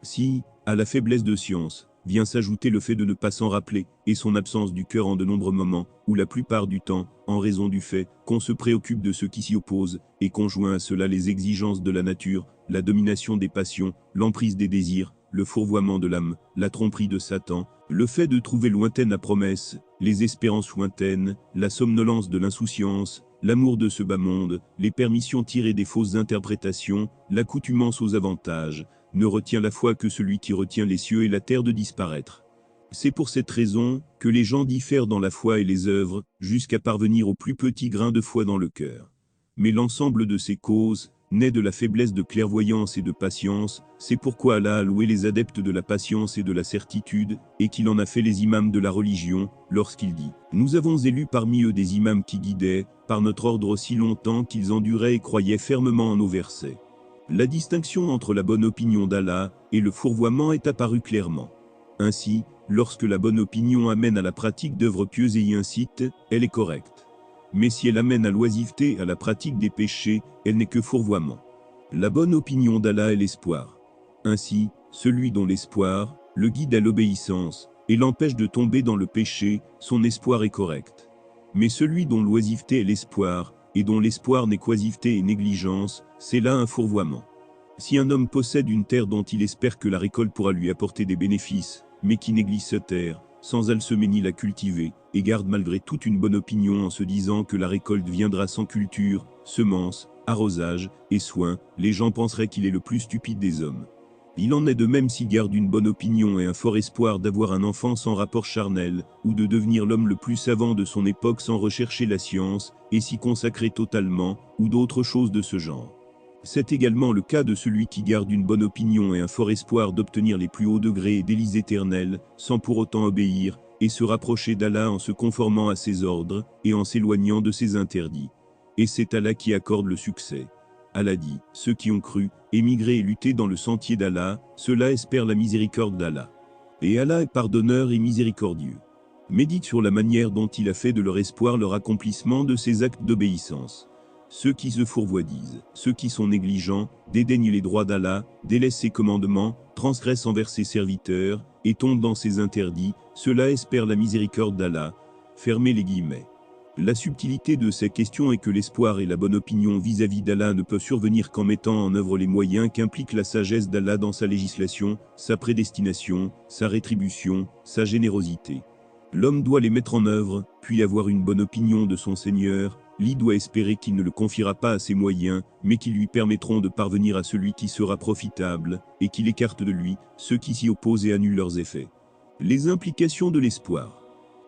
Si, à la faiblesse de science, vient s'ajouter le fait de ne pas s'en rappeler, et son absence du cœur en de nombreux moments, ou la plupart du temps, en raison du fait qu'on se préoccupe de ce qui s'y oppose, et qu'on joint à cela les exigences de la nature, la domination des passions, l'emprise des désirs, le fourvoiement de l'âme, la tromperie de Satan, le fait de trouver lointaine la promesse, les espérances lointaines, la somnolence de l'insouciance, l'amour de ce bas monde, les permissions tirées des fausses interprétations, l'accoutumance aux avantages, ne retient la foi que celui qui retient les cieux et la terre de disparaître. C'est pour cette raison que les gens diffèrent dans la foi et les œuvres, jusqu'à parvenir au plus petit grain de foi dans le cœur. Mais l'ensemble de ces causes naît de la faiblesse de clairvoyance et de patience, c'est pourquoi Allah a loué les adeptes de la patience et de la certitude, et qu'il en a fait les imams de la religion, lorsqu'il dit « Nous avons élu parmi eux des imams qui guidaient, par notre ordre aussi longtemps qu'ils enduraient et croyaient fermement en nos versets. » La distinction entre la bonne opinion d'Allah et le fourvoiement est apparue clairement. Ainsi, lorsque la bonne opinion amène à la pratique d'œuvres pieuses et y incite, elle est correcte. Mais si elle amène à l'oisiveté et à la pratique des péchés, elle n'est que fourvoiement. La bonne opinion d'Allah est l'espoir. Ainsi, celui dont l'espoir le guide à l'obéissance et l'empêche de tomber dans le péché, son espoir est correct. Mais celui dont l'oisiveté est l'espoir, et dont l'espoir n'est qu'oisiveté et négligence, c'est là un fourvoiement. Si un homme possède une terre dont il espère que la récolte pourra lui apporter des bénéfices, mais qui néglige cette terre, sans elle semer ni la cultiver, et garde malgré tout une bonne opinion en se disant que la récolte viendra sans culture, semences, arrosage et soins, les gens penseraient qu'il est le plus stupide des hommes. Il en est de même s'il garde une bonne opinion et un fort espoir d'avoir un enfant sans rapport charnel, ou de devenir l'homme le plus savant de son époque sans rechercher la science, et s'y consacrer totalement, ou d'autres choses de ce genre. C'est également le cas de celui qui garde une bonne opinion et un fort espoir d'obtenir les plus hauts degrés et délices éternels, sans pour autant obéir, et se rapprocher d'Allah en se conformant à ses ordres, et en s'éloignant de ses interdits. Et c'est Allah qui accorde le succès. Allah dit, ceux qui ont cru, émigré et lutté dans le sentier d'Allah, ceux-là espèrent la miséricorde d'Allah. Et Allah est pardonneur et miséricordieux. Médite sur la manière dont il a fait de leur espoir leur accomplissement de ses actes d'obéissance. Ceux qui se fourvoisent, ceux qui sont négligents, dédaignent les droits d'Allah, délaissent ses commandements, transgressent envers ses serviteurs, et tombent dans ses interdits, ceux-là espèrent la miséricorde d'Allah. Fermez les guillemets. La subtilité de ces questions est que l'espoir et la bonne opinion vis-à-vis d'Allah ne peuvent survenir qu'en mettant en œuvre les moyens qu'implique la sagesse d'Allah dans sa législation, sa prédestination, sa rétribution, sa générosité. L'homme doit les mettre en œuvre, puis avoir une bonne opinion de son Seigneur. L'I doit espérer qu'il ne le confiera pas à ses moyens, mais qui lui permettront de parvenir à celui qui sera profitable, et qu'il écarte de lui ceux qui s'y opposent et annulent leurs effets. Les implications de l'espoir.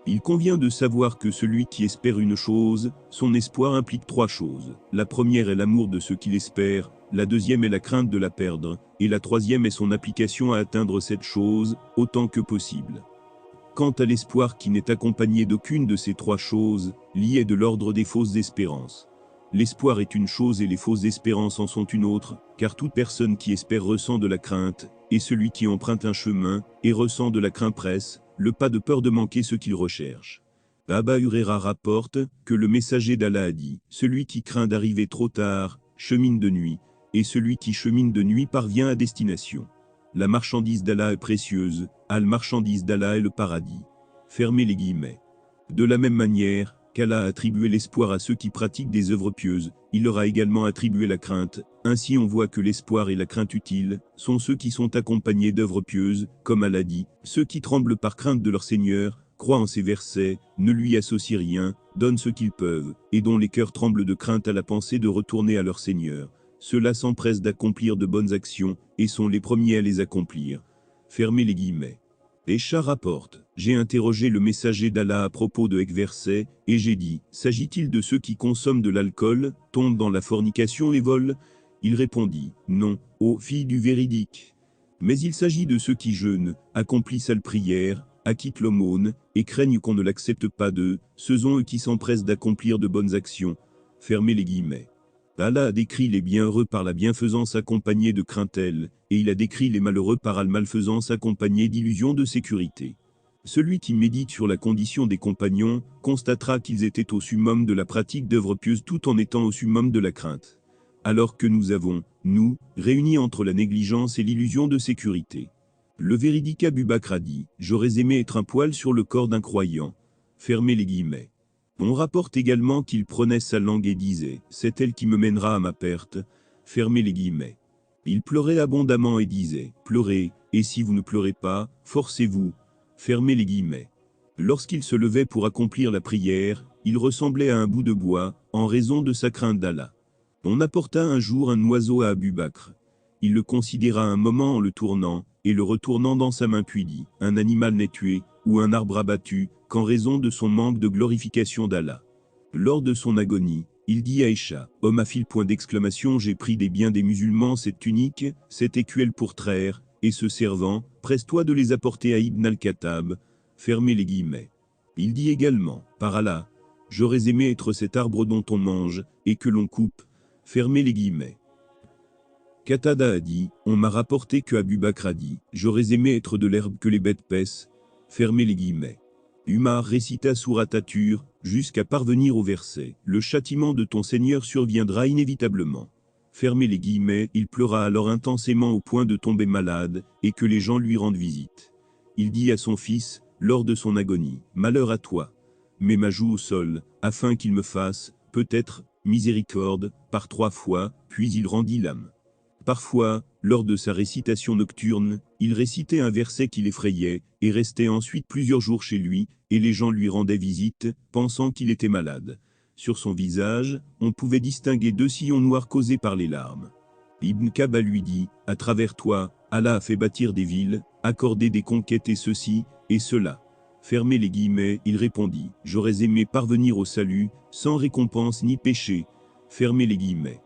Il convient de savoir que celui qui espère une chose, son espoir implique trois choses. La première est l'amour de ce qu'il espère, la deuxième est la crainte de la perdre, et la troisième est son application à atteindre cette chose, autant que possible. Quant à l'espoir qui n'est accompagné d'aucune de ces trois choses, l'I est de l'ordre des fausses espérances. L'espoir est une chose et les fausses espérances en sont une autre, car toute personne qui espère ressent de la crainte, et celui qui emprunte un chemin, et ressent de la crainte presse, le pas de peur de manquer ce qu'il recherche. Aba Huraira rapporte que le messager d'Allah a dit « Celui qui craint d'arriver trop tard, chemine de nuit, et celui qui chemine de nuit parvient à destination. La marchandise d'Allah est précieuse, la marchandise d'Allah est le paradis. Fermez les guillemets. De la même manière qu'Allah a attribué l'espoir à ceux qui pratiquent des œuvres pieuses, il leur a également attribué la crainte. Ainsi on voit que l'espoir et la crainte utile sont ceux qui sont accompagnés d'œuvres pieuses, comme Allah dit, ceux qui tremblent par crainte de leur Seigneur, croient en ses versets, ne lui associent rien, donnent ce qu'ils peuvent, et dont les cœurs tremblent de crainte à la pensée de retourner à leur Seigneur. Ceux-là s'empressent d'accomplir de bonnes actions, et sont les premiers à les accomplir. Fermez les guillemets. Esha rapporte, j'ai interrogé le messager d'Allah à propos de verset, et j'ai dit, s'agit-il de ceux qui consomment de l'alcool, tombent dans la fornication et volent? Il répondit, non, ô fille du véridique. Mais il s'agit de ceux qui jeûnent, accomplissent la prière, acquittent l'aumône, et craignent qu'on ne l'accepte pas d'eux, ce sont eux qui s'empressent d'accomplir de bonnes actions. Fermez les guillemets. Allah a décrit les bienheureux par la bienfaisance accompagnée de crainte-elle, et il a décrit les malheureux par la malfaisance accompagnée d'illusions de sécurité. Celui qui médite sur la condition des compagnons constatera qu'ils étaient au summum de la pratique d'œuvres pieuses tout en étant au summum de la crainte. Alors que nous avons, nous, réunis entre la négligence et l'illusion de sécurité. Le véridique Abu Bakr a dit, j'aurais aimé être un poil sur le corps d'un croyant. Fermez les guillemets. On rapporte également qu'il prenait sa langue et disait, c'est elle qui me mènera à ma perte. Fermez les guillemets. Il pleurait abondamment et disait, pleurez, et si vous ne pleurez pas, forcez-vous. Fermez les guillemets. Lorsqu'il se levait pour accomplir la prière, il ressemblait à un bout de bois, en raison de sa crainte d'Allah. On apporta un jour un oiseau à Abu Bakr. Il le considéra un moment en le tournant, et le retournant dans sa main puis dit, un animal n'est tué, ou un arbre abattu, qu'en raison de son manque de glorification d'Allah. Lors de son agonie, il dit à Aïcha, homme à fil point d'exclamation, j'ai pris des biens des musulmans cette tunique, cette écuelle pour traire, et ce servant, presse-toi de les apporter à Ibn al-Khattab. Fermez les guillemets. Il dit également, par Allah, j'aurais aimé être cet arbre dont on mange, et que l'on coupe. Fermez les guillemets. Qatada a dit, on m'a rapporté que Abu Bakr a dit, j'aurais aimé être de l'herbe que les bêtes paissent. Fermez les guillemets. Umar récita Surat At-Tur, jusqu'à parvenir au verset, le châtiment de ton Seigneur surviendra inévitablement. Fermez les guillemets, il pleura alors intensément au point de tomber malade, et que les gens lui rendent visite. Il dit à son fils, lors de son agonie, malheur à toi. Mets ma joue au sol, afin qu'il me fasse, peut-être, miséricorde, par 3 fois, puis il rendit l'âme. Parfois, lors de sa récitation nocturne, il récitait un verset qui l'effrayait, et restait ensuite plusieurs jours chez lui, et les gens lui rendaient visite, pensant qu'il était malade. Sur son visage, on pouvait distinguer 2 sillons noirs causés par les larmes. Ibn Kaba lui dit, à travers toi, Allah a fait bâtir des villes, accordé des conquêtes et ceci, et cela. Fermez les guillemets, il répondit, j'aurais aimé parvenir au salut, sans récompense ni péché. Fermez les guillemets.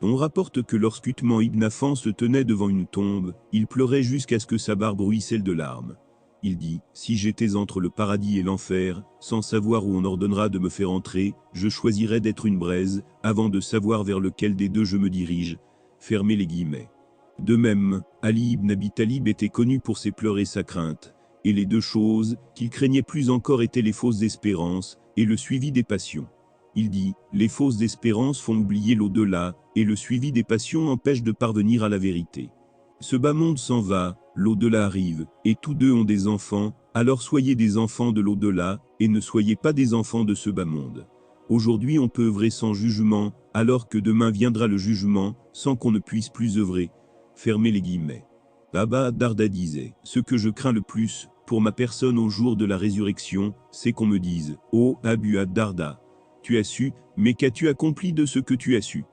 On rapporte que lorsqu'Uthman ibn Affan se tenait devant une tombe, il pleurait jusqu'à ce que sa barbe ruisselle de larmes. Il dit, si j'étais entre le paradis et l'enfer, sans savoir où on ordonnera de me faire entrer, je choisirais d'être une braise, avant de savoir vers lequel des deux je me dirige. Fermez les guillemets. De même, Ali ibn Abi Talib était connu pour ses pleurs et sa crainte, et les 2 choses qu'il craignait plus encore étaient les fausses espérances, et le suivi des passions. Il dit, les fausses espérances font oublier l'au-delà, et le suivi des passions empêche de parvenir à la vérité. Ce bas monde s'en va, l'au-delà arrive, et tous 2 ont des enfants, alors soyez des enfants de l'au-delà, et ne soyez pas des enfants de ce bas monde. Aujourd'hui on peut œuvrer sans jugement, alors que demain viendra le jugement, sans qu'on ne puisse plus œuvrer. Fermez les guillemets. Baba Darda disait, ce que je crains le plus, pour ma personne au jour de la résurrection, c'est qu'on me dise, ô Abu ad-Darda, tu as su, mais qu'as-tu accompli de ce que tu as su?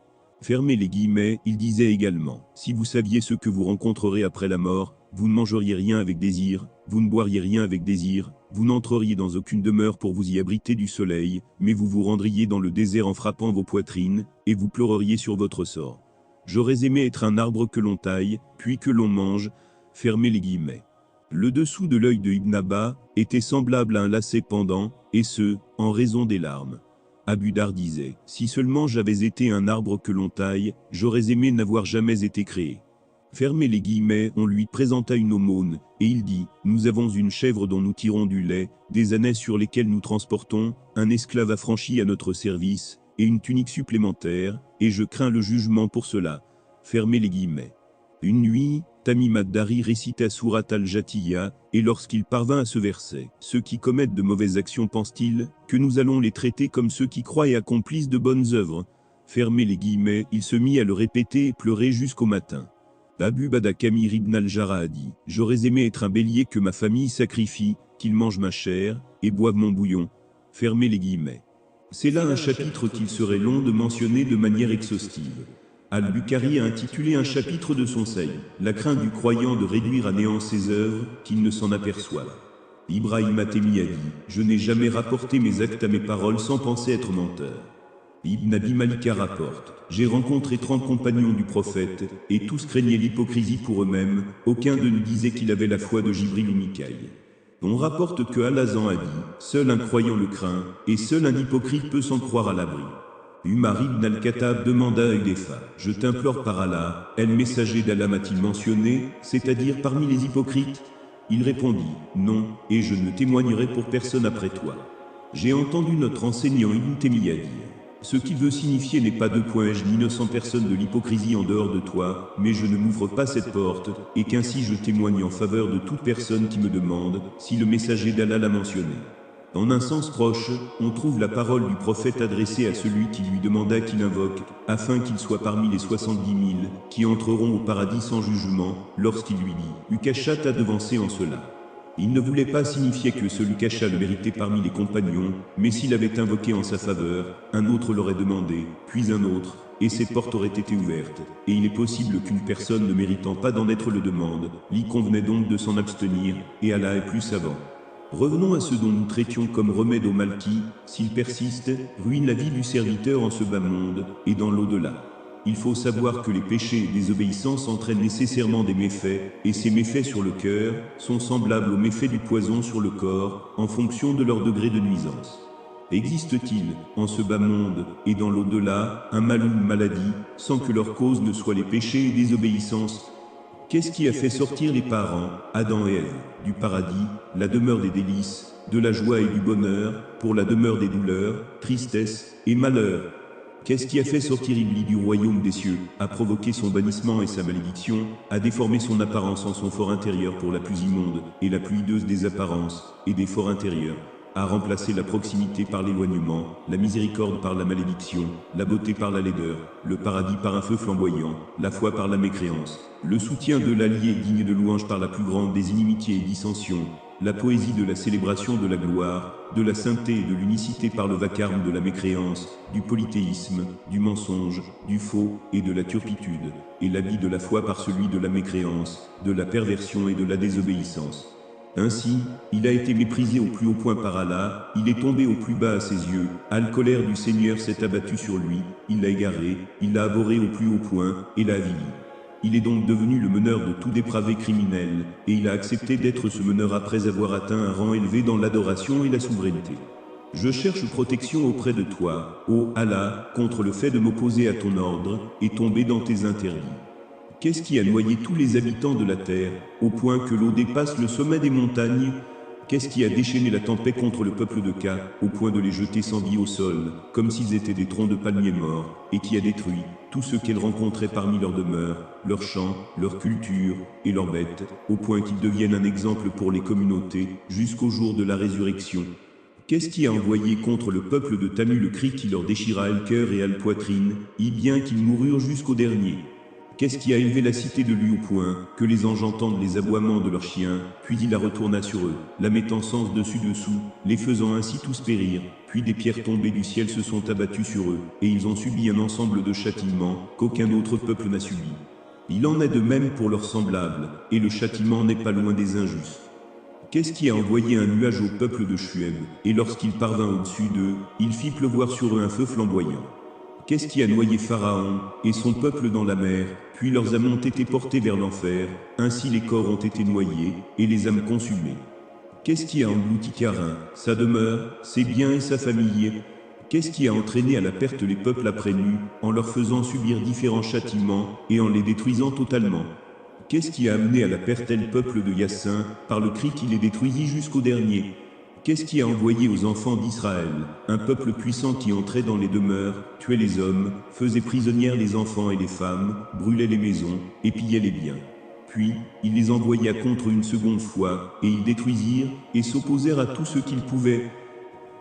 Fermez les guillemets, il disait également, si vous saviez ce que vous rencontrerez après la mort, vous ne mangeriez rien avec désir, vous ne boiriez rien avec désir, vous n'entreriez dans aucune demeure pour vous y abriter du soleil, mais vous vous rendriez dans le désert en frappant vos poitrines, et vous pleureriez sur votre sort. J'aurais aimé être un arbre que l'on taille, puis que l'on mange. Fermez les guillemets. Le dessous de l'œil de Ibn Abba était semblable à un lacet pendant, et ce, en raison des larmes. Abu Dar disait, si seulement j'avais été un arbre que l'on taille, j'aurais aimé n'avoir jamais été créé. Fermez les guillemets, on lui présenta une aumône, et il dit, nous avons une chèvre dont nous tirons du lait, des ânesses sur lesquels nous transportons, un esclave affranchi à notre service, et une tunique supplémentaire, et je crains le jugement pour cela. Fermez les guillemets. Une nuit, Tamim ad-Dari récita Surat al-Jathiya, et lorsqu'il parvint à ce verset, ceux qui commettent de mauvaises actions pensent-ils que nous allons les traiter comme ceux qui croient et accomplissent de bonnes œuvres? Fermez les guillemets, il se mit à le répéter et pleurer jusqu'au matin. Abu Bada Kamir ibn al-Jarrah a dit, j'aurais aimé être un bélier que ma famille sacrifie, qu'il mange ma chair, et boive mon bouillon. Fermez les guillemets. C'est là un chapitre qu'il serait long de mentionner de manière exhaustive. Al-Bukhari a intitulé un chapitre de son Saïd, la crainte du croyant de réduire à néant ses œuvres, qu'il ne s'en aperçoive. Ibrahim Atemi a dit, je n'ai jamais rapporté mes actes à mes paroles sans penser être menteur. Ibn Abi Malika rapporte, j'ai rencontré 30 compagnons du prophète, et tous craignaient l'hypocrisie pour eux-mêmes, aucun d'eux ne disait qu'il avait la foi de Jibril ou Mikaïl. On rapporte que Al-Azan a dit, seul un croyant le craint, et seul un hypocrite peut s'en croire à l'abri. Umar ibn al-Khattab demanda à Hudayfa, je t'implore par Allah, est le messager d'Allah m'a-t-il mentionné, c'est-à-dire parmi les hypocrites? Il répondit, non, et je ne témoignerai pour personne après toi. J'ai entendu notre enseignant Ibn Taymiyyah dire, ce qu'il veut signifier n'est pas je n'innocent personne de l'hypocrisie en dehors de toi, mais je ne m'ouvre pas cette porte, et qu'ainsi je témoigne en faveur de toute personne qui me demande si le messager d'Allah l'a mentionné. En un sens proche, on trouve la parole du prophète adressée à celui qui lui demanda qu'il invoque, afin qu'il soit parmi les 70 000, qui entreront au paradis sans jugement, lorsqu'il lui dit, Ukasha t'a devancé en cela. Il ne voulait pas signifier que ce Lukasha le méritait parmi les compagnons, mais s'il avait invoqué en sa faveur, un autre l'aurait demandé, puis un autre, et ces portes auraient été ouvertes, et il est possible qu'une personne ne méritant pas d'en être le demande, l'y convenait donc de s'en abstenir, et Allah est plus savant. Revenons à ce dont nous traitions comme remède au mal qui, s'il persiste, ruine la vie du serviteur en ce bas monde, et dans l'au-delà. Il faut savoir que les péchés et désobéissances entraînent nécessairement des méfaits, et ces méfaits sur le cœur sont semblables aux méfaits du poison sur le corps, en fonction de leur degré de nuisance. Existe-t-il, en ce bas monde, et dans l'au-delà, un mal ou une maladie, sans que leur cause ne soit les péchés et désobéissances? Qu'est-ce qui a fait sortir les parents, Adam et Ève, du paradis, la demeure des délices, de la joie et du bonheur, pour la demeure des douleurs, tristesse et malheur? Qu'est-ce qui a fait sortir Iblis du royaume des cieux, a provoqué son bannissement et sa malédiction, a déformé son apparence en son fort intérieur pour la plus immonde et la plus hideuse des apparences et des forts intérieurs, a remplacé la proximité par l'éloignement, la miséricorde par la malédiction, la beauté par la laideur, le paradis par un feu flamboyant, la foi par la mécréance, le soutien de l'allié digne de louange par la plus grande des inimitiés et dissensions, la poésie de la célébration de la gloire, de la sainteté et de l'unicité par le vacarme de la mécréance, du polythéisme, du mensonge, du faux et de la turpitude, et l'habit de la foi par celui de la mécréance, de la perversion et de la désobéissance. Ainsi, il a été méprisé au plus haut point par Allah, il est tombé au plus bas à ses yeux, Al-colère du Seigneur s'est abattue sur lui, il l'a égaré, il l'a abhorré au plus haut point, et l'a avili. Il est donc devenu le meneur de tout dépravé criminel, et il a accepté d'être ce meneur après avoir atteint un rang élevé dans l'adoration et la souveraineté. Je cherche protection auprès de toi, ô Allah, contre le fait de m'opposer à ton ordre, et tomber dans tes interdits. Qu'est-ce qui a noyé tous les habitants de la terre, au point que l'eau dépasse le sommet des montagnes? Qu'est-ce qui a déchaîné la tempête contre le peuple de Ka, au point de les jeter sans vie au sol, comme s'ils étaient des troncs de palmiers morts, et qui a détruit tout ce qu'elle rencontrait parmi leurs demeures, leurs champs, leur culture et leurs bêtes, au point qu'ils deviennent un exemple pour les communautés, jusqu'au jour de la résurrection? Qu'est-ce qui a envoyé contre le peuple de Tamu le cri qui leur déchira le cœur et à la poitrine, y bien qu'ils moururent jusqu'au dernier? Qu'est-ce qui a élevé la cité de lui au point que les anges entendent les aboiements de leurs chiens, puis il la retourna sur eux, la mettant sens dessus-dessous, les faisant ainsi tous périr, puis des pierres tombées du ciel se sont abattues sur eux, et ils ont subi un ensemble de châtiments qu'aucun autre peuple n'a subi. Il en est de même pour leurs semblables, et le châtiment n'est pas loin des injustes. Qu'est-ce qui a envoyé un nuage au peuple de Shuaib, et lorsqu'il parvint au-dessus d'eux, il fit pleuvoir sur eux un feu flamboyant? Qu'est-ce qui a noyé Pharaon et son peuple dans la mer, puis leurs âmes ont été portées vers l'enfer, ainsi les corps ont été noyés, et les âmes consumées? Qu'est-ce qui a englouti Carin, sa demeure, ses biens et sa famille? Qu'est-ce qui a entraîné à la perte les peuples après nu, en leur faisant subir différents châtiments, et en les détruisant totalement? Qu'est-ce qui a amené à la perte le peuple de Yassin, par le cri qui les détruisit jusqu'au dernier? Qu'est-ce qui a envoyé aux enfants d'Israël un peuple puissant qui entrait dans les demeures, tuait les hommes, faisait prisonnières les enfants et les femmes, brûlait les maisons, et pillait les biens. Puis, il les envoya contre une seconde fois, et ils détruisirent, et s'opposèrent à tout ce qu'ils pouvaient.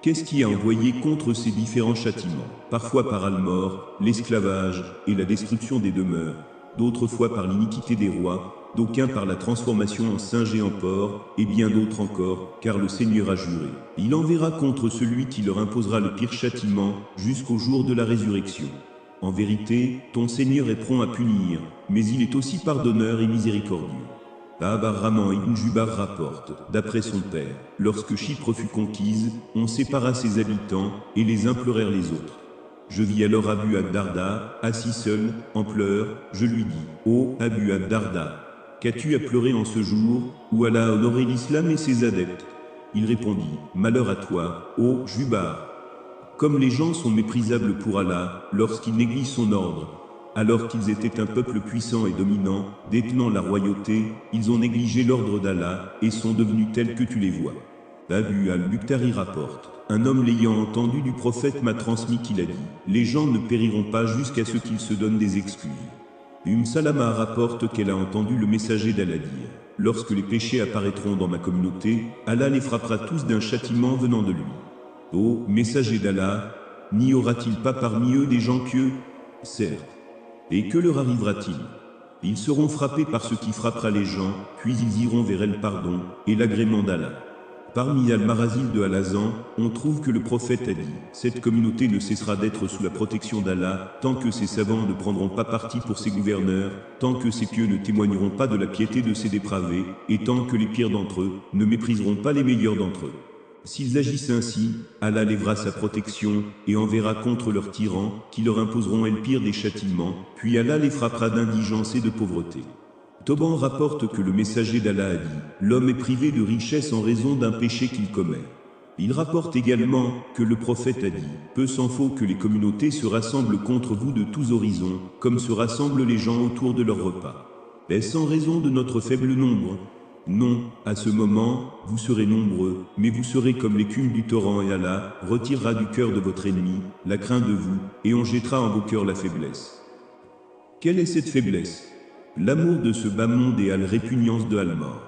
Qu'est-ce qui a envoyé contre ces différents châtiments? Parfois par Almor, l'esclavage et la destruction des demeures, d'autres fois par l'iniquité des rois, d'aucuns par la transformation en singe et en porc, et bien d'autres encore, car le Seigneur a juré. Il enverra contre celui qui leur imposera le pire châtiment, jusqu'au jour de la résurrection. En vérité, ton Seigneur est prompt à punir, mais il est aussi pardonneur et miséricordieux. Abar-Rahman ibn Jubar rapporte, d'après son père, lorsque Chypre fut conquise, on sépara ses habitants, et les uns pleurèrent les autres. Je vis alors Abu ad-Darda, assis seul, en pleurs, je lui dis, ô Abu ad-Darda, qu'as-tu à pleurer en ce jour, où Allah a honoré l'islam et ses adeptes? Il répondit, malheur à toi, ô Jubar. Comme les gens sont méprisables pour Allah, lorsqu'ils négligent son ordre, alors qu'ils étaient un peuple puissant et dominant, détenant la royauté, ils ont négligé l'ordre d'Allah, et sont devenus tels que tu les vois. Abu al-Bukhtari rapporte, un homme l'ayant entendu du prophète m'a transmis qu'il a dit, les gens ne périront pas jusqu'à ce qu'ils se donnent des excuses. Salama rapporte qu'elle a entendu le messager d'Allah dire, lorsque les péchés apparaîtront dans ma communauté, Allah les frappera tous d'un châtiment venant de lui. Ô messager d'Allah, n'y aura-t-il pas parmi eux des gens pieux? Certes. Et que leur arrivera-t-il? Ils seront frappés par ce qui frappera les gens, puis ils iront vers le pardon et l'agrément d'Allah. Parmi Al-Marazil de Al-Azan, on trouve que le prophète a dit, cette communauté ne cessera d'être sous la protection d'Allah, tant que ses savants ne prendront pas parti pour ses gouverneurs, tant que ses pieux ne témoigneront pas de la piété de ses dépravés, et tant que les pires d'entre eux ne mépriseront pas les meilleurs d'entre eux. S'ils agissent ainsi, Allah lèvera sa protection et enverra contre leurs tyrans, qui leur imposeront le pire des châtiments, puis Allah les frappera d'indigence et de pauvreté. Toban rapporte que le messager d'Allah a dit, l'homme est privé de richesse en raison d'un péché qu'il commet. Il rapporte également que le prophète a dit, peu s'en faut que les communautés se rassemblent contre vous de tous horizons, comme se rassemblent les gens autour de leur repas. Est-ce en raison de notre faible nombre? Non, à ce moment, vous serez nombreux, mais vous serez comme l'écume du torrent et Allah retirera du cœur de votre ennemi la crainte de vous, et on jettera en vos cœurs la faiblesse. Quelle est cette faiblesse? L'amour de ce bas monde et à la répugnance de Almor.